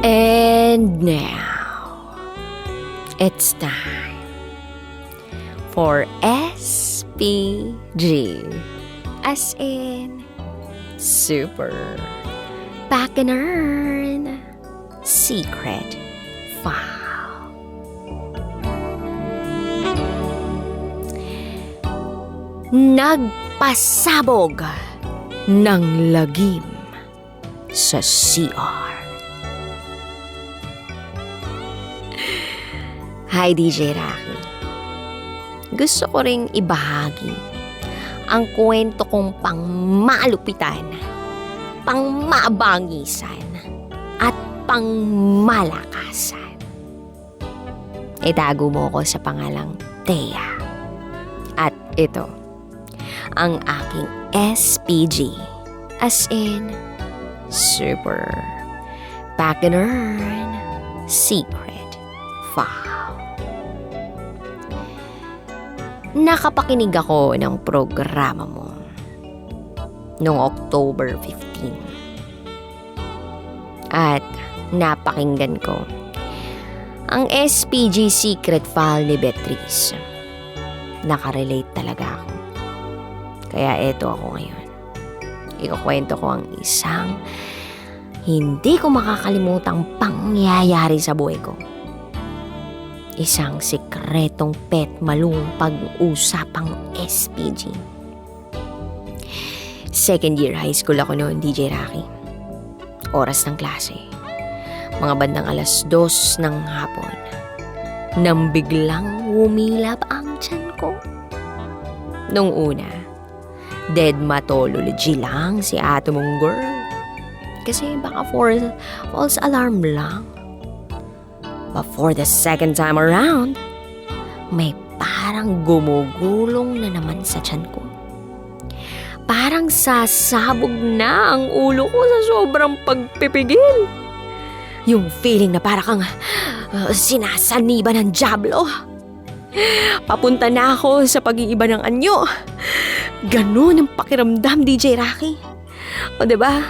And now, it's time for SPG, as in Super Packinern Secret File. Nagpasabog ng lagim sa CR. Hi DJ Rocky. Gusto ko ring ibahagi ang kwento kong pangmalupitan, pangmabangisan, at pangmalakasan. Itago mo ko sa pangalang Thea. At ito, ang aking SPG, as in Super Packinern Secret File. Nakapakinig ako ng programa mo noong October 15. At napakinggan ko ang SPG Secret File ni Beatrice. Nakarelate talaga ako. Kaya eto ako ngayon. Ikukwento ko ang isang hindi ko makakalimutang pangyayari sa buhay ko. Isang sikretong pet malung pag-usapang SPG. Second year high school ako noon, DJ Rocky. Oras ng klase. Mga bandang 2:00 ng hapon. Nang biglang humilap ang tiyan ko. Nung una, dead matology lang si ate mong girl. Kasi baka false alarm lang. But for the second time around, may parang gumugulong na naman sa tiyan ko. Parang sasabog na ang ulo ko sa sobrang pagpipigil. Yung feeling na parang sinasaniba ng dyablo. Papunta na ako sa pag-iiba ng anyo. Ganun ang pakiramdam, DJ Rocky. O diba?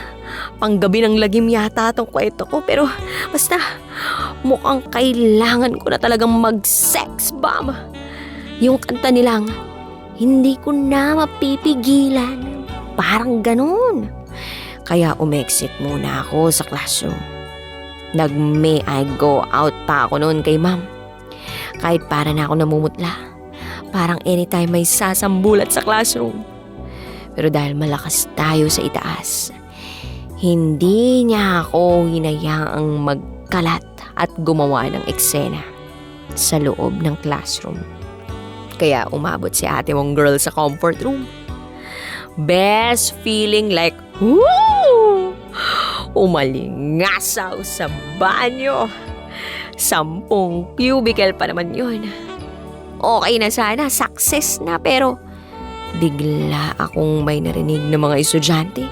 Panggabi ng lagim yata itong kwento ko, pero basta mukhang kailangan ko na talagang mag-sex bomb. Yung kanta nilang, hindi ko na mapipigilan. Parang ganun. Kaya umexit muna ako sa classroom. Nag-may I go out pa ako noon kay ma'am. Kahit para na ako namumutla. Parang anytime may sasambulat sa classroom. Pero dahil malakas tayo sa itaas, hindi niya ako hinayaang magkalat at gumawa ng eksena sa loob ng classroom. Kaya umabot si ate mong girl sa comfort room. Best feeling like, woo! Umalingasaw sa banyo. 10 cubicle pa naman yun. Okay na sana, success na, pero bigla akong may narinig ng mga estudyante.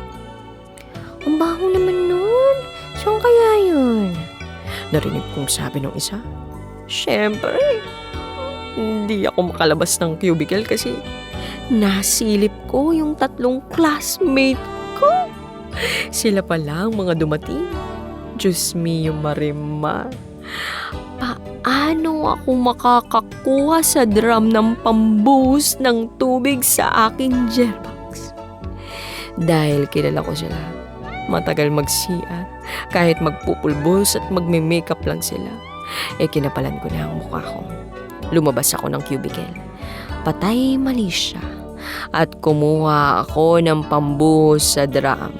Ang baho naman nun. Saan kaya yun? Narinig kong sabi ng isa. Siyempre, hindi ako makalabas ng cubicle kasi nasilip ko yung 3 classmate ko. Sila pala ang mga dumating. Diyos mio Marimar. Paano ako makakakuha sa drum ng pambuhos ng tubig sa aking Jerbox? Dahil kilala ko sila. Matagal mag-CR. Kahit magpupulbos at magme-makeup lang sila. Kinapalan ko na ang mukha ko. Lumabas ako ng cubicle. Patay mali siya. At kumuha ako ng pambuhos sa drum.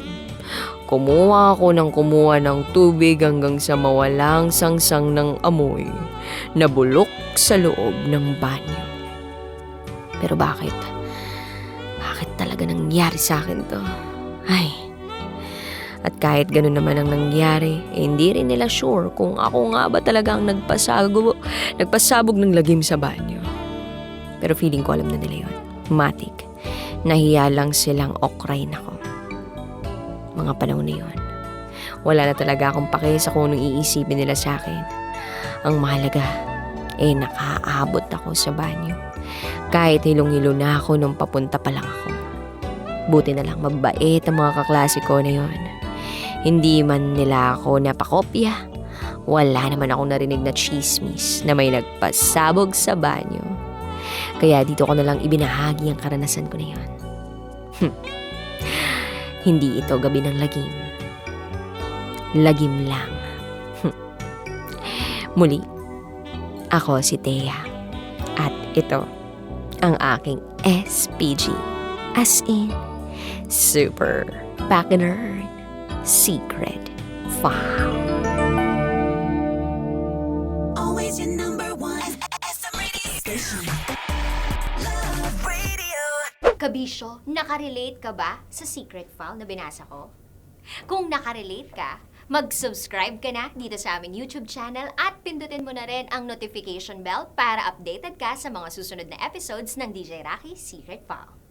Kumuha ng tubig hanggang sa mawalang sangsang ng amoy na bulok sa loob ng banyo. Pero bakit? Bakit talaga nangyari sa akin to? Ay. At kahit ganun naman ang nangyari, hindi rin nila sure kung ako nga ba talagang nagpasabog ng lagim sa banyo. Pero feeling ko alam na nila yun. Matik. Nahiya lang silang okrayin ako. Mga panahon na yun. Wala na talaga akong pake sa kung anong iisipin nila sa akin. Ang mahalaga, nakaabot ako sa banyo. Kahit hilong-hilo na ako nung papunta pa lang ako. Buti na lang mabait ang mga kaklase ko na yun. Hindi man nila ako napakopya wala naman akong narinig na chismis na may nagpasabog sa banyo. Kaya dito ko na lang ibinahagi ang karanasan ko na yun. Hindi ito gabi ng lagim. Lagim lang. Muli, ako si Thea. At ito ang aking SPG. As in, Super Bacchanerd Secret File. Always your number one. SM Radio Station. Love Radio. Kabisyo, nakarelate ka ba sa secret file na binasa ko? Kung nakarelate ka, mag-subscribe ka na dito sa aming YouTube channel at pindutin mo na rin ang notification bell para updated ka sa mga susunod na episodes ng DJ Rocky Secret File.